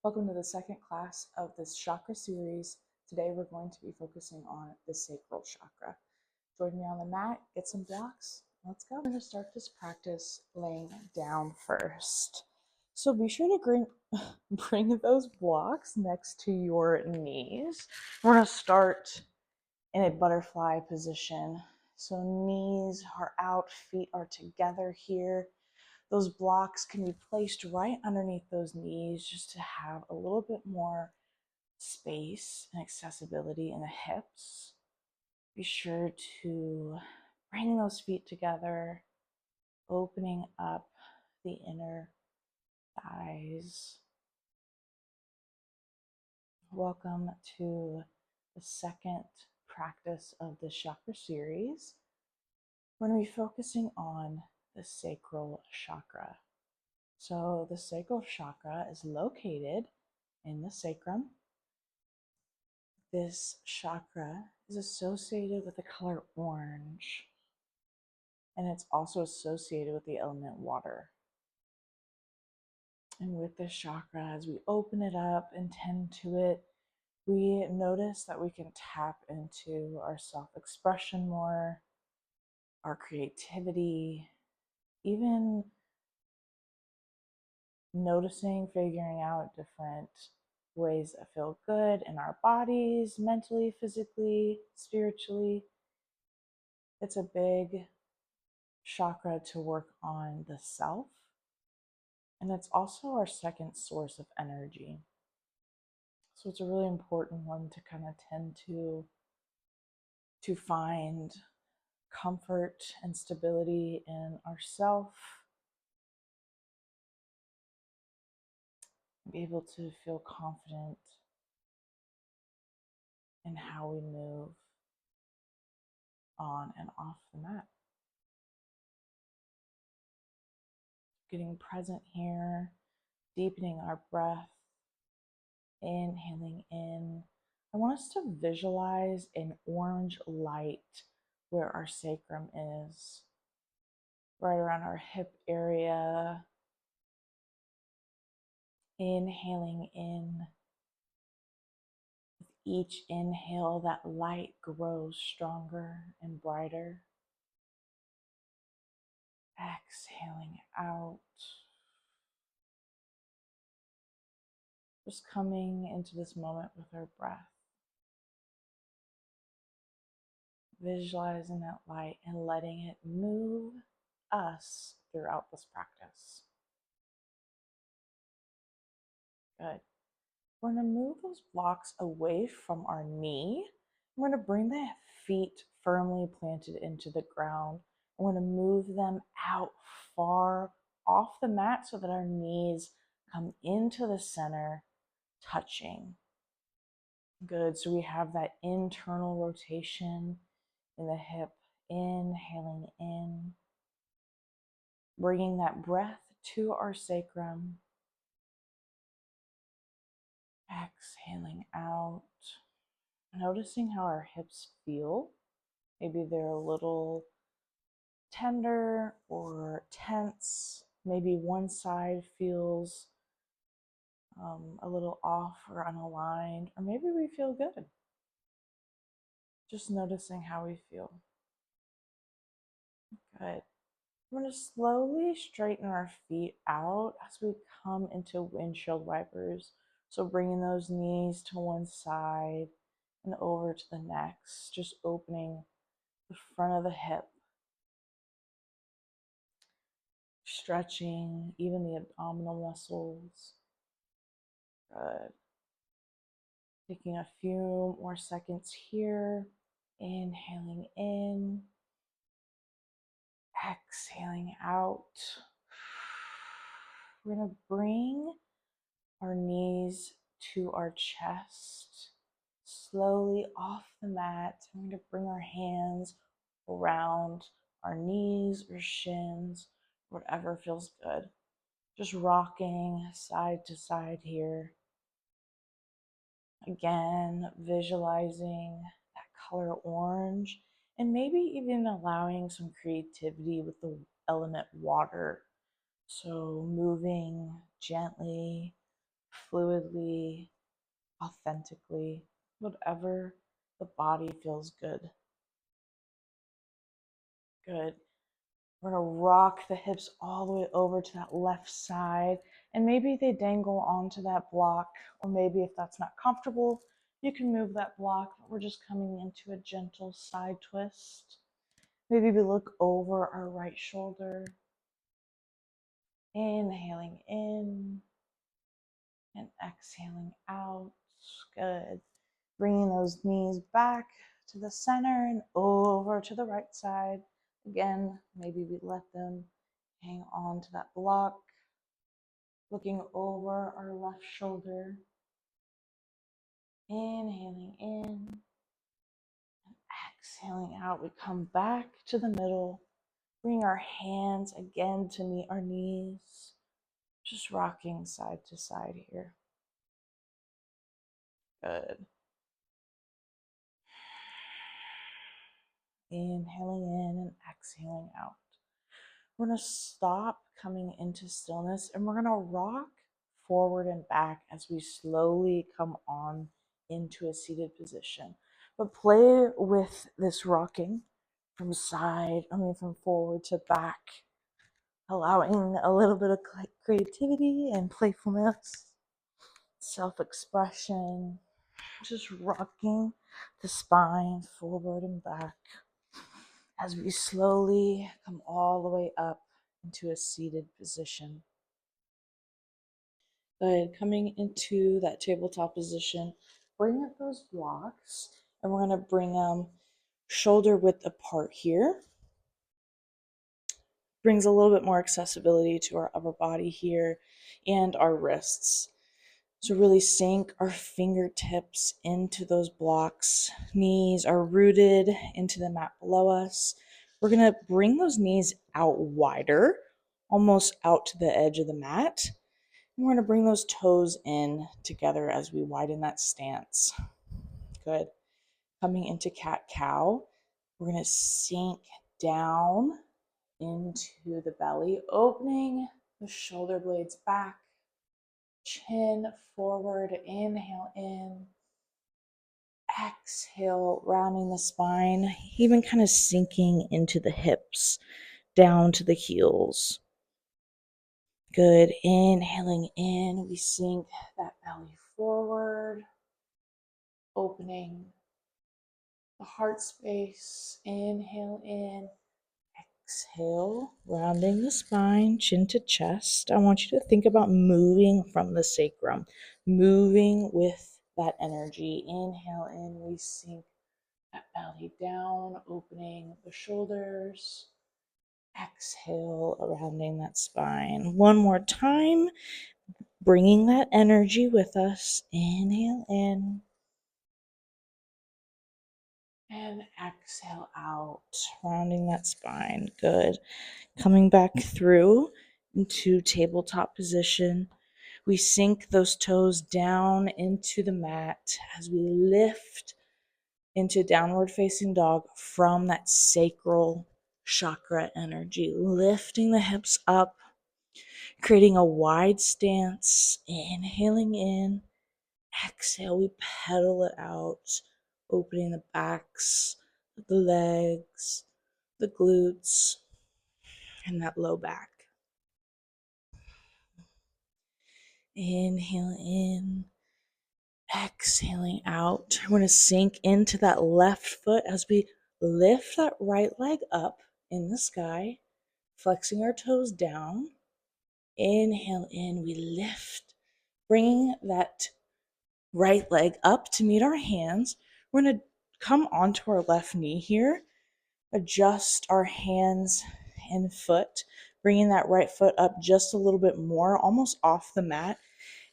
Welcome to the second class of this chakra series. Today we're going to be focusing on the sacral chakra. Join me on the mat, get some blocks, let's go. We're going to start this practice laying down first. So be sure to bring those blocks next to your knees. We're going to start in a butterfly position. So knees are out, feet are together here. Those blocks can be placed right underneath those knees just to have a little bit more space and accessibility in the hips. Be sure to bring those feet together, opening up the inner thighs. Welcome to the second practice of the chakra series. We're going to be focusing on the sacral chakra. So the sacral chakra is located in the sacrum. This chakra is associated with the color orange, and it's also associated with the element water. And with this chakra, as we open it up and tend to it, we notice that we can tap into our self-expression more, our creativity, even noticing, figuring out different ways that feel good in our bodies, mentally, physically, spiritually. It's a big chakra to work on the self, and it's also our second source of energy. So it's a really important one to kind of tend to find comfort and stability in ourself, be able to feel confident in how we move on and off the mat. Getting present here, deepening our breath, inhaling in. I want us to visualize an orange light where our sacrum is, right around our hip area. Inhaling in. With each inhale, that light grows stronger and brighter. Exhaling out. Just coming into this moment with our breath. Visualizing that light and letting it move us throughout this practice. Good. We're going to move those blocks away from our knee. We're going to bring the feet firmly planted into the ground. We're going to move them out far off the mat so that our knees come into the center, touching. Good. So we have that internal rotation in the hip, inhaling in, bringing that breath to our sacrum, exhaling out, noticing how our hips feel. Maybe they're a little tender or tense. Maybe one side feels a little off or unaligned, or maybe we feel good. Just noticing how we feel. Good. We're going to slowly straighten our feet out as we come into windshield wipers. So bringing those knees to one side and over to the next, just opening the front of the hip, stretching even the abdominal muscles. Good. Taking a few more seconds here. Inhaling in, exhaling out. We're going to bring our knees to our chest, slowly off the mat. We're going to bring our hands around our knees or shins, whatever feels good. Just rocking side to side here. Again, visualizing that color orange and maybe even allowing some creativity with the element water. So moving gently fluidly, authentically, whatever the body feels good. Good. We're going to rock the hips all the way over to that left side, and maybe they dangle onto that block, or maybe if that's not comfortable, you can move that block. We're just coming into a gentle side twist. Maybe we look over our right shoulder, inhaling in and exhaling out. Good. Bringing those knees back to the center and over to the right side. Again, maybe we let them hang on to that block. Looking over our left shoulder. Inhaling in and exhaling out. We come back to the middle. Bring our hands again to meet our knees. Just rocking side to side here. Good. Inhaling in and exhaling out. We're going to stop coming into stillness, and we're going to rock forward and back as we slowly come on into a seated position. But play with this rocking from forward to back, allowing a little bit of creativity and playfulness, self-expression, just rocking the spine forward and back as we slowly come all the way up into a seated position. Good. Coming into that tabletop position, bring up those blocks, and we're going to bring them shoulder width apart here. Brings a little bit more accessibility to our upper body here and our wrists. So really sink our fingertips into those blocks. Knees are rooted into the mat below us. We're going to bring those knees out wider, almost out to the edge of the mat. And we're going to bring those toes in together as we widen that stance. Good. Coming into cat-cow, we're going to sink down into the belly, opening the shoulder blades back. Chin forward, inhale in, exhale, rounding the spine, even kind of sinking into the hips, down to the heels. Good. Inhaling in, we sink that belly forward, opening the heart space. Inhale in, exhale, rounding the spine, chin to chest. I want you to think about moving from the sacrum, moving with that energy. Inhale in, we sink that belly down, opening the shoulders. Exhale, rounding that spine. One more time, bringing that energy with us. Inhale in and exhale out, rounding that spine. Good. Coming back through into tabletop position. We sink those toes down into the mat as we lift into downward facing dog from that sacral chakra energy, lifting the hips up, creating a wide stance. Inhaling in, exhale, we pedal it out, opening the backs, the legs, the glutes, and that low back. Inhale in, exhaling out. We're going to sink into that left foot as we lift that right leg up in the sky, flexing our toes down. Inhale in, we lift, bringing that right leg up to meet our hands. We're going to come onto our left knee here, adjust our hands and foot, bringing that right foot up just a little bit more, almost off the mat.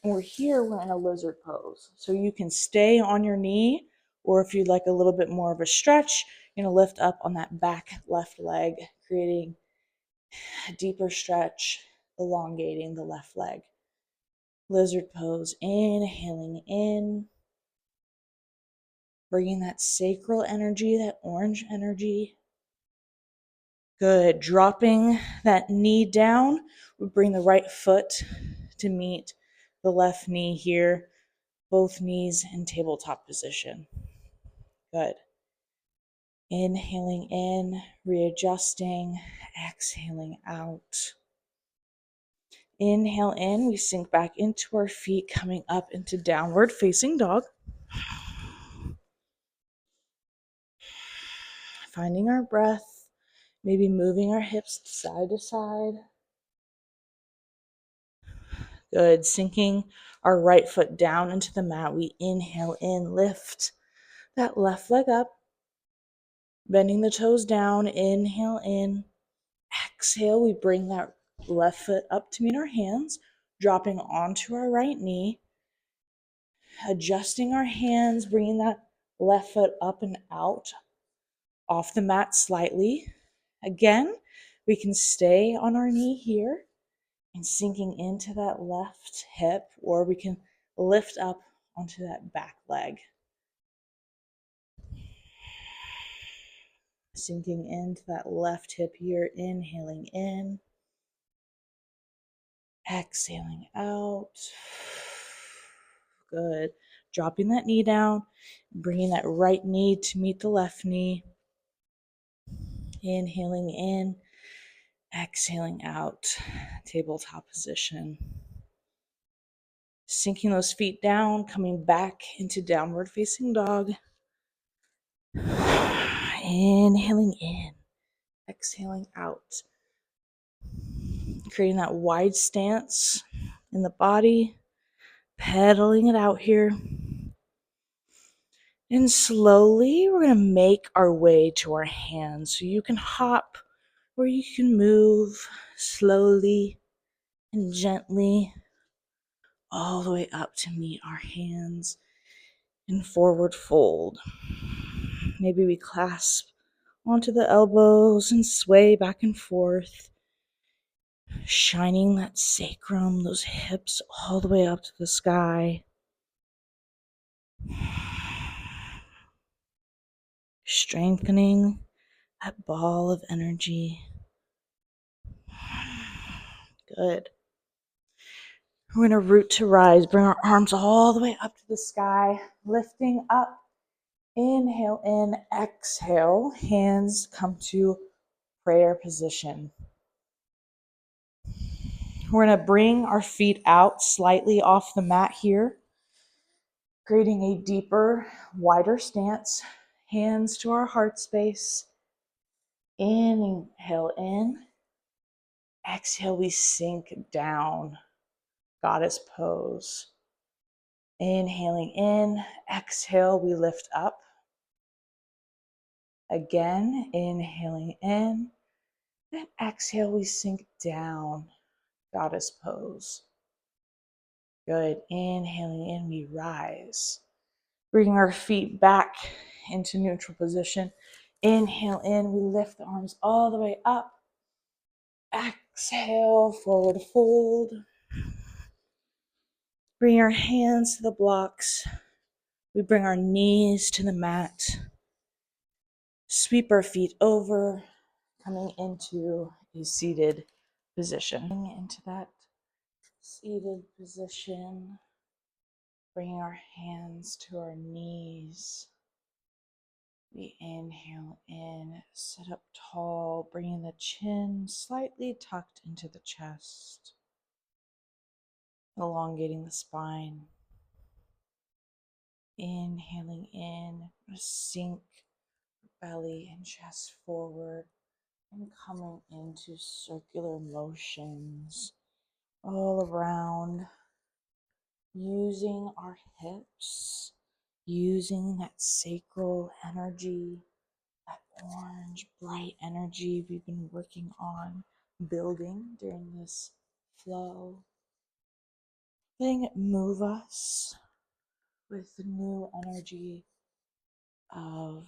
And we're in a lizard pose. So you can stay on your knee, or if you'd like a little bit more of a stretch, you're going to lift up on that back left leg, creating a deeper stretch, elongating the left leg. Lizard pose, inhaling in, bringing that sacral energy, that orange energy. Good. Dropping that knee down, we bring the right foot to meet the left knee here, both knees in tabletop position. Good. Inhaling in, readjusting, exhaling out. Inhale in, we sink back into our feet, coming up into downward facing dog. Finding our breath, maybe moving our hips side to side. Good. Sinking our right foot down into the mat. We inhale in, lift that left leg up, bending the toes down. Inhale in. Exhale, we bring that left foot up to meet our hands, dropping onto our right knee, adjusting our hands, bringing that left foot up and out off the mat slightly. Again, we can stay on our knee here and sinking into that left hip, or we can lift up onto that back leg. Sinking into that left hip here, inhaling in, exhaling out. Good. Dropping that knee down, bringing that right knee to meet the left knee. Inhaling in, exhaling out. Tabletop position. Sinking those feet down, coming back into downward facing dog. Inhaling in, exhaling out. Creating that wide stance in the body, pedaling it out here. And slowly, we're going to make our way to our hands. So you can hop or you can move slowly and gently all the way up to meet our hands in forward fold. Maybe we clasp onto the elbows and sway back and forth, shining that sacrum, those hips all the way up to the sky. Strengthening that ball of energy. Good. We're going to root to rise. Bring our arms all the way up to the sky, lifting up. Inhale in, exhale. Hands come to prayer position. We're going to bring our feet out slightly off the mat here, creating a deeper, wider stance. Hands to our heart space. Inhale in. Exhale, we sink down. Goddess pose. Inhaling in. Exhale, we lift up. Again, inhaling in. And exhale, we sink down. Goddess pose. Good. Inhaling in, we rise. Bring our feet back into neutral position. Inhale in, we lift the arms all the way up. Exhale, forward fold. Bring our hands to the blocks. We bring our knees to the mat. Sweep our feet over, coming into a seated position. Into that seated position. Bringing our hands to our knees. We inhale in, sit up tall, bringing the chin slightly tucked into the chest, elongating the spine. Inhaling in, sink belly and chest forward, and coming into circular motions all around, using our hips, using that sacral energy, that orange, bright energy we've been working on building during this flow. Letting it move us with the new energy of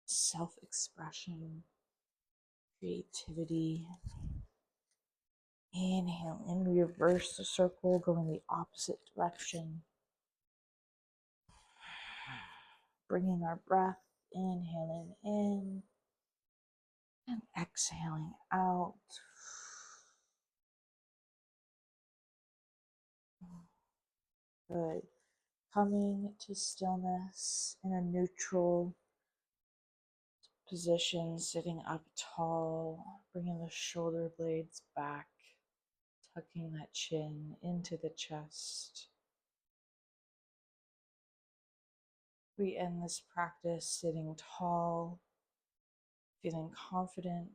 self-expression, creativity. Inhale in, reverse the circle, going the opposite direction. Bringing our breath, inhaling in and exhaling out. Good. Coming to stillness in a neutral position, sitting up tall, bringing the shoulder blades back, tucking that chin into the chest. We end this practice sitting tall, feeling confident,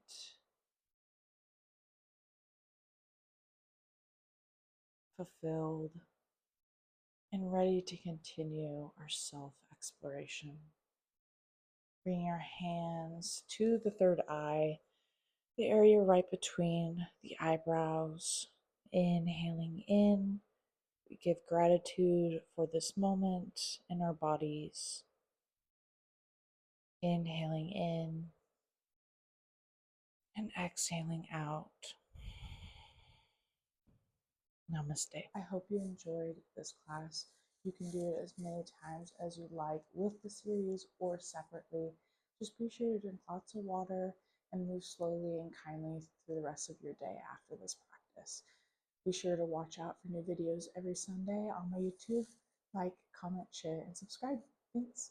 fulfilled, and ready to continue our self-exploration. Bring our hands to the third eye, the area right between the eyebrows. Inhaling in, we give gratitude for this moment in our bodies. Inhaling in and exhaling out. Namaste. I hope you enjoyed this class. You can do it as many times as you like with the series or separately. Just be sure to drink lots of water and move slowly and kindly through the rest of your day after this practice. Be sure to watch out for new videos every Sunday on my YouTube. Like, comment, share, and subscribe. Thanks.